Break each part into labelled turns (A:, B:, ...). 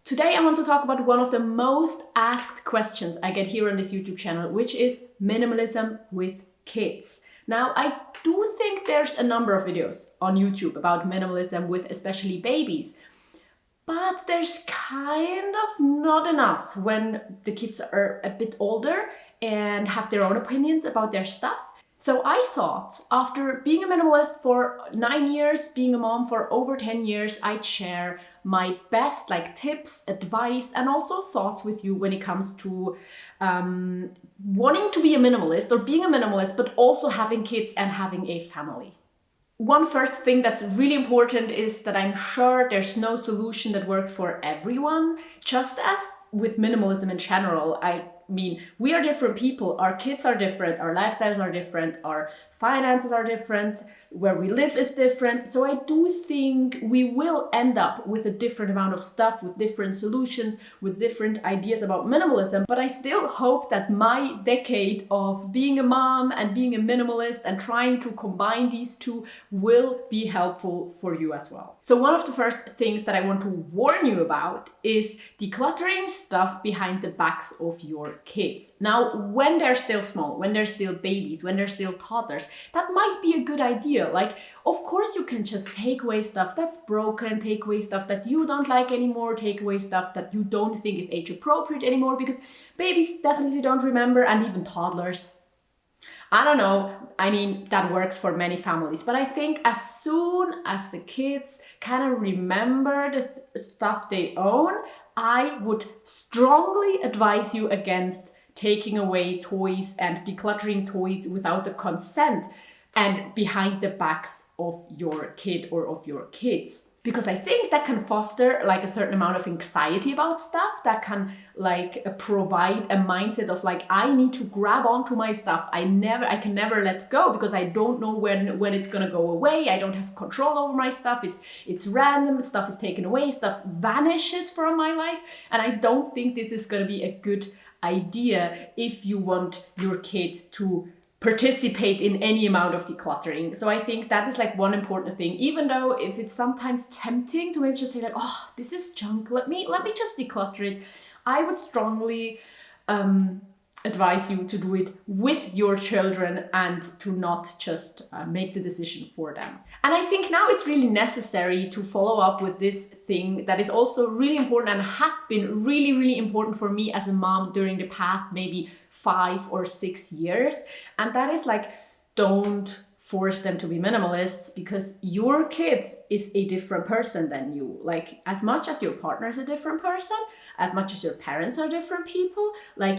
A: Today I want to talk about one of the most asked questions I get here on this YouTube channel, which is minimalism with kids. Now, I do think there's a number of videos on YouTube about minimalism with especially babies, but there's kind of not enough when the kids are a bit older and have their own opinions about their stuff. So I thought, after being a minimalist for 9 years, being a mom for over 10 years, I'd share my best tips, advice, and also thoughts with you when it comes to wanting to be a minimalist or being a minimalist, but also having kids and having a family. One first thing that's really important is that I'm sure there's no solution that works for everyone. Just as with minimalism in general, I mean, we are different people, our kids are different, our lifestyles are different, our finances are different, where we live is different. So I do think we will end up with a different amount of stuff, with different solutions, with different ideas about minimalism. But I still hope that my decade of being a mom and being a minimalist and trying to combine these two will be helpful for you as well. So one of the first things that I want to warn you about is decluttering stuff behind the backs of your kids. Now, when they're still small, when they're still babies, when they're still toddlers, that might be a good idea. Of course you can just take away stuff that's broken, take away stuff that you don't like anymore, take away stuff that you don't think is age appropriate anymore, because babies definitely don't remember, and even toddlers. I don't know, I mean, that works for many families, but I think as soon as the kids kind of remember the stuff they own, I would strongly advise you against taking away toys and decluttering toys without the consent and behind the backs of your kid or of your kids. Because I think that can foster a certain amount of anxiety about stuff, that can provide a mindset of I need to grab onto my stuff. I can never let go because I don't know when it's gonna go away. I don't have control over my stuff. It's random, stuff is taken away, stuff vanishes from my life. And I don't think this is gonna be a good idea if you want your kid to participate in any amount of decluttering. So I think that is one important thing, even though if it's sometimes tempting to maybe just say oh, this is junk, let me just declutter it. I would strongly advise you to do it with your children and to not just make the decision for them. And I think now it's really necessary to follow up with this thing that is also really important and has been really, really important for me as a mom during the past maybe 5 or 6 years. And that is don't force them to be minimalists, because your kids is a different person than you. As much as your partner is a different person, as much as your parents are different people,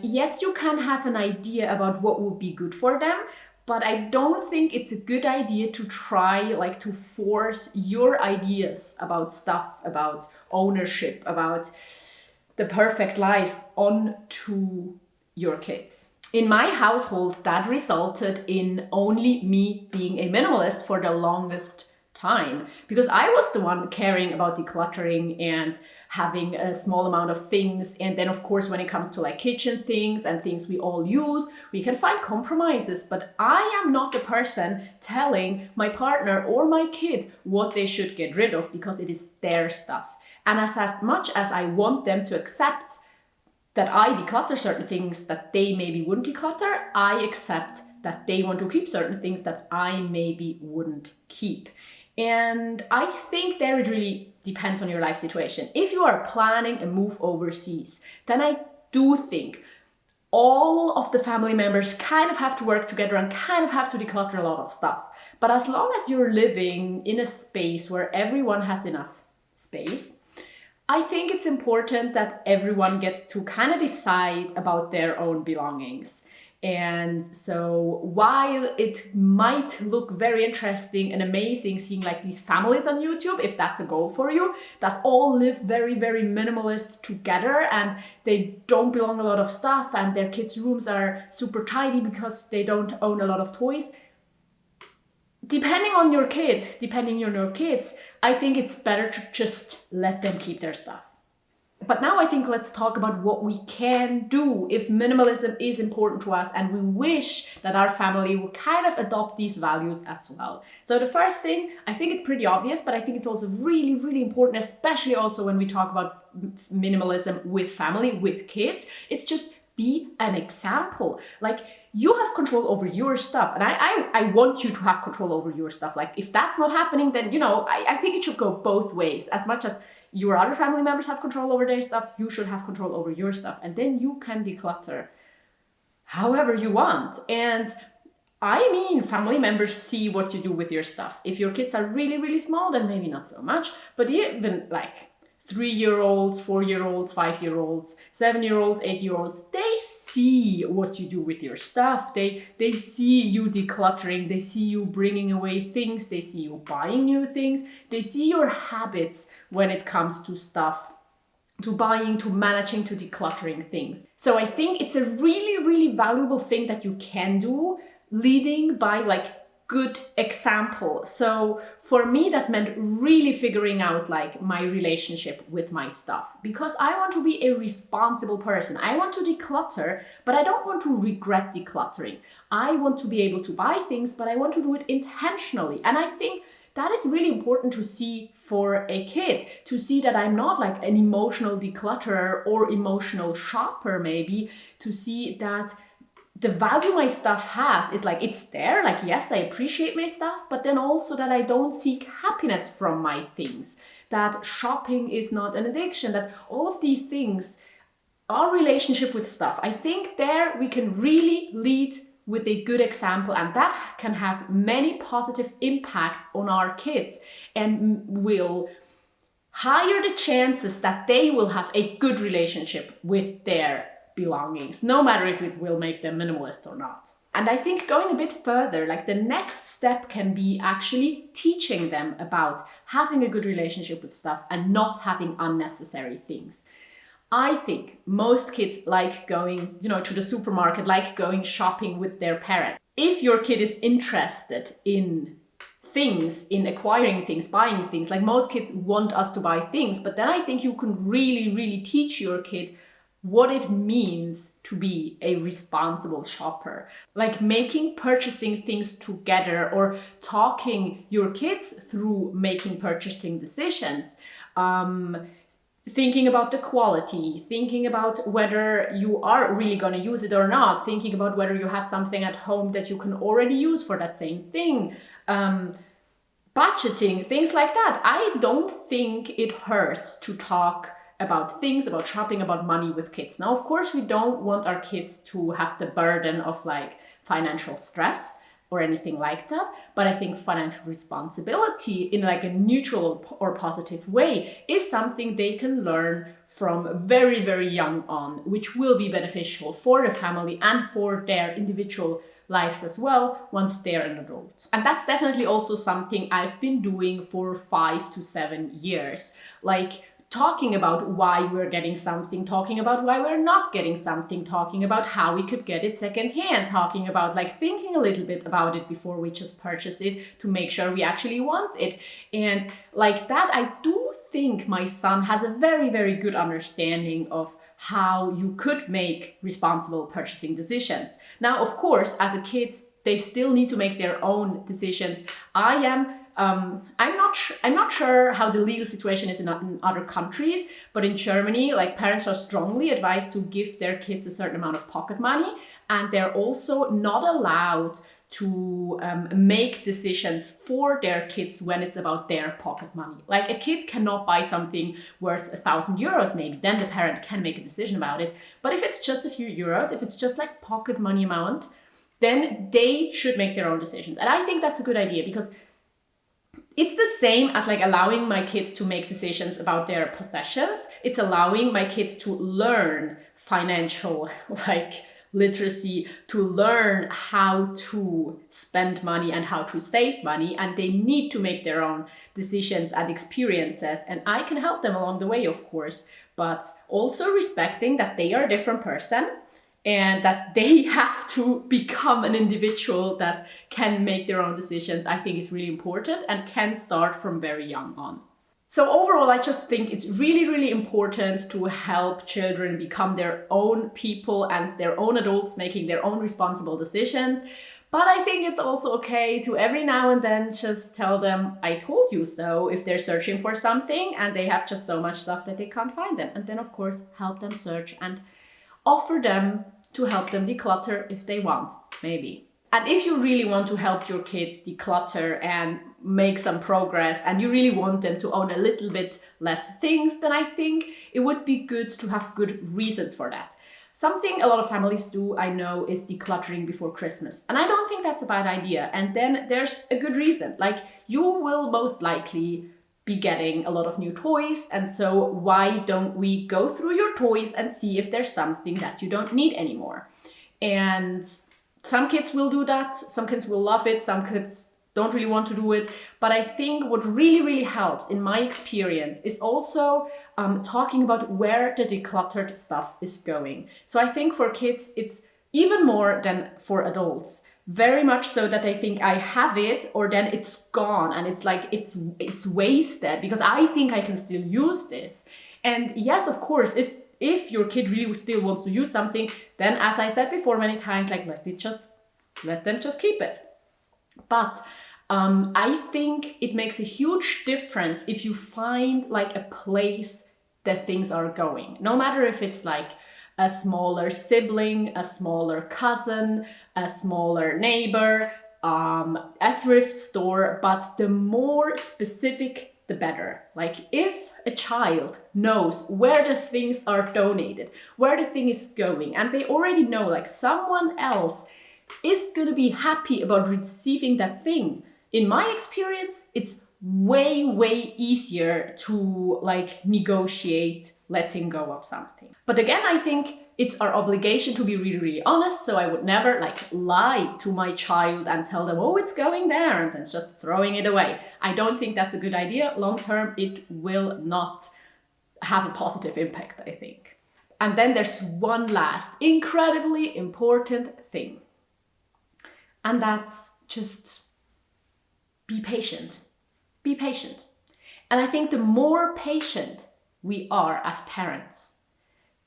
A: yes, you can have an idea about what would be good for them, but I don't think it's a good idea to try to force your ideas about stuff, about ownership, about the perfect life onto your kids. In my household, that resulted in only me being a minimalist for the longest time, because I was the one caring about decluttering and having a small amount of things. And then of course, when it comes to kitchen things and things we all use, we can find compromises, but I am not the person telling my partner or my kid what they should get rid of, because it is their stuff. And as much as I want them to accept that I declutter certain things that they maybe wouldn't declutter, I accept that they want to keep certain things that I maybe wouldn't keep. And I think there it really depends on your life situation. If you are planning a move overseas, then I do think all of the family members kind of have to work together and kind of have to declutter a lot of stuff. But as long as you're living in a space where everyone has enough space, I think it's important that everyone gets to kind of decide about their own belongings. And so while it might look very interesting and amazing seeing these families on YouTube, if that's a goal for you, that all live very, very minimalist together and they don't belong a lot of stuff and their kids' rooms are super tidy because they don't own a lot of toys, depending on your kids, I think it's better to just let them keep their stuff. But now I think let's talk about what we can do if minimalism is important to us and we wish that our family would kind of adopt these values as well. So the first thing, I think it's pretty obvious, but I think it's also really, really important, especially also when we talk about minimalism with family, with kids, it's just be an example. Like, you have control over your stuff, and I want you to have control over your stuff. Like, if that's not happening, then, you know, I think it should go both ways. As much as your other family members have control over their stuff, you should have control over your stuff, and then you can declutter however you want. And I mean, family members see what you do with your stuff. If your kids are really, really small, then maybe not so much, but even like 3-year-olds, 4-year-olds, 5-year-olds, 7-year-olds, 8-year-olds, they see what you do with your stuff. They see you decluttering, they see you bringing away things, they see you buying new things, they see your habits when it comes to stuff, to buying, to managing, to decluttering things. So I think it's a really, really valuable thing that you can do, leading by like good example. So for me, that meant really figuring out like my relationship with my stuff, because I want to be a responsible person. I want to declutter, but I don't want to regret decluttering. I want to be able to buy things, but I want to do it intentionally. And I think that is really important to see for a kid, to see that I'm not like an emotional declutterer or emotional shopper, maybe, to see that the value my stuff has is like, it's there, like, yes, I appreciate my stuff, but then also that I don't seek happiness from my things, that shopping is not an addiction, that all of these things, our relationship with stuff, I think there we can really lead with a good example, and that can have many positive impacts on our kids and will higher the chances that they will have a good relationship with their belongings, no matter if it will make them minimalist or not. And I think going a bit further, like the next step can be actually teaching them about having a good relationship with stuff and not having unnecessary things. I think most kids like going, to the supermarket, like going shopping with their parents. If your kid is interested in things, in acquiring things, buying things, like most kids want us to buy things, but then I think you can really, really teach your kid what it means to be a responsible shopper, like making purchasing things together or talking your kids through making purchasing decisions, thinking about the quality, thinking about whether you are really going to use it or not, thinking about whether you have something at home that you can already use for that same thing, budgeting, things like that. I don't think it hurts to talk about things, about shopping, about money with kids. Now, of course, we don't want our kids to have the burden of like financial stress or anything like that, but I think financial responsibility in like a neutral or positive way is something they can learn from very, very young on, which will be beneficial for the family and for their individual lives as well once they're an adult. And that's definitely also something I've been doing for 5 to 7 years, like talking about why we're getting something, talking about why we're not getting something, talking about how we could get it secondhand, talking about like thinking a little bit about it before we just purchase it to make sure we actually want it. And like that, I do think my son has a very, very good understanding of how you could make responsible purchasing decisions. Now, of course, as a kid, they still need to make their own decisions. I'm not sure how the legal situation is in other countries, but in Germany, like parents are strongly advised to give their kids a certain amount of pocket money, and they're also not allowed to make decisions for their kids when it's about their pocket money. Like a kid cannot buy something worth €1,000 maybe, then the parent can make a decision about it. But if it's just a few euros, if it's just like pocket money amount, then they should make their own decisions. And I think that's a good idea, because it's the same as like allowing my kids to make decisions about their possessions. It's allowing my kids to learn financial like literacy, to learn how to spend money and how to save money, and they need to make their own decisions and experiences, and I can help them along the way, of course, but also respecting that they are a different person and that they have to become an individual that can make their own decisions, I think is really important and can start from very young on. So overall, I just think it's really, really important to help children become their own people and their own adults, making their own responsible decisions. But I think it's also okay to every now and then just tell them, I told you so, if they're searching for something and they have just so much stuff that they can't find them. And then, of course, help them search and offer them to help them declutter if they want, maybe. And if you really want to help your kids declutter and make some progress and you really want them to own a little bit less things, then I think it would be good to have good reasons for that. Something a lot of families do, I know, is decluttering before Christmas. And I don't think that's a bad idea. And then there's a good reason. Like, you will most likely be getting a lot of new toys. And so why don't we go through your toys and see if there's something that you don't need anymore? And some kids will do that. Some kids will love it. Some kids don't really want to do it. But I think what really, really helps in my experience is also talking about where the decluttered stuff is going. So I think for kids, it's even more than for adults. Very much so that I think I have it or then it's gone and it's like it's wasted because I think I can still use this. And yes, of course, if your kid really still wants to use something, then as I said before many times, like let them just keep it. But I think it makes a huge difference if you find like a place that things are going. No matter if it's like a smaller sibling, a smaller cousin, a smaller neighbor, a thrift store, but the more specific, the better. Like if a child knows where the things are donated, where the thing is going, and they already know like someone else is going to be happy about receiving that thing. In my experience, it's way, way easier to like negotiate letting go of something. But again, I think it's our obligation to be really, really honest. So I would never like lie to my child and tell them, oh, it's going there, and then just throwing it away. I don't think that's a good idea. Long term, it will not have a positive impact, I think. And then there's one last incredibly important thing. And that's just be patient. Be patient. And I think the more patient we are as parents,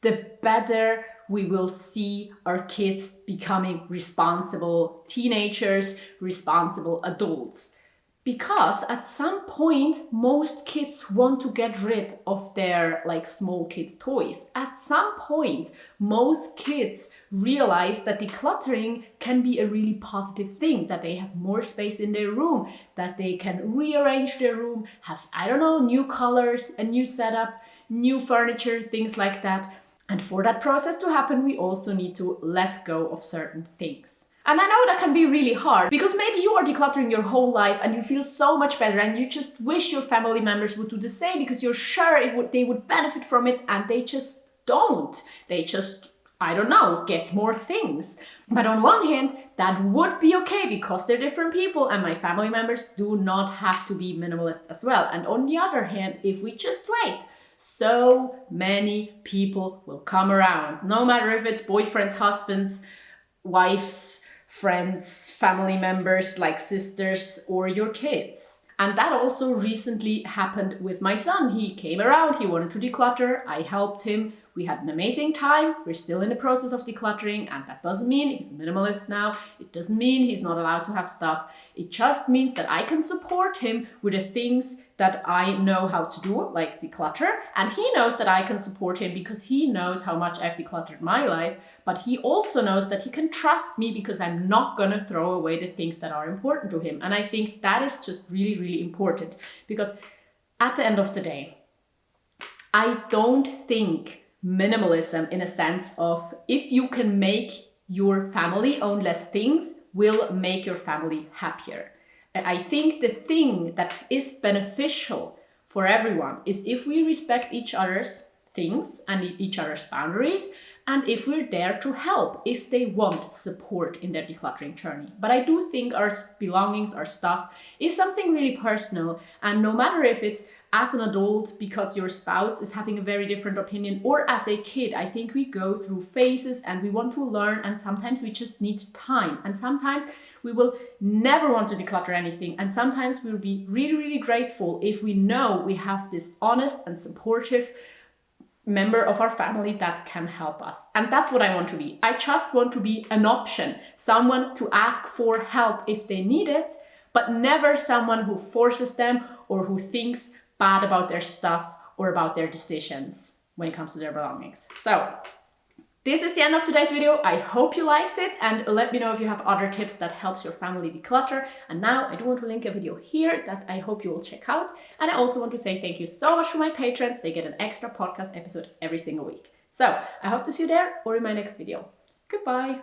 A: the better we will see our kids becoming responsible teenagers, responsible adults. Because at some point, most kids want to get rid of their like small kid toys. At some point, most kids realize that decluttering can be a really positive thing, that they have more space in their room, that they can rearrange their room, have, I don't know, new colors, a new setup, new furniture, things like that. And for that process to happen, we also need to let go of certain things. And I know that can be really hard because maybe you are decluttering your whole life and you feel so much better and you just wish your family members would do the same because you're sure they would benefit from it, and they just don't. They just, I don't know, get more things. But on one hand, that would be okay because they're different people and my family members do not have to be minimalists as well. And on the other hand, if we just wait, so many people will come around, no matter if it's boyfriends, husbands, wives, friends, family members like sisters or your kids. And that also recently happened with my son. He came around, he wanted to declutter, I helped him. We had an amazing time. We're still in the process of decluttering, and that doesn't mean he's a minimalist now. It doesn't mean he's not allowed to have stuff. It just means that I can support him with the things that I know how to do, like declutter, and he knows that I can support him because he knows how much I've decluttered my life, but he also knows that he can trust me because I'm not gonna throw away the things that are important to him. And I think that is just really, really important because at the end of the day, I don't think minimalism in a sense of if you can make your family own less things will make your family happier. I think the thing that is beneficial for everyone is if we respect each other's things and each other's boundaries, and if we're there to help if they want support in their decluttering journey. But I do think our belongings, our stuff is something really personal, and no matter if it's as an adult because your spouse is having a very different opinion, or as a kid. I think we go through phases and we want to learn, and sometimes we just need time. And sometimes we will never want to declutter anything. And sometimes we'll be really, really grateful if we know we have this honest and supportive member of our family that can help us. And that's what I want to be. I just want to be an option, someone to ask for help if they need it, but never someone who forces them or who thinks bad about their stuff or about their decisions when it comes to their belongings. So this is the end of today's video. I hope you liked it, and let me know if you have other tips that helps your family declutter. And now I do want to link a video here that I hope you will check out. And I also want to say thank you so much to my patrons. They get an extra podcast episode every single week. So I hope to see you there or in my next video. Goodbye.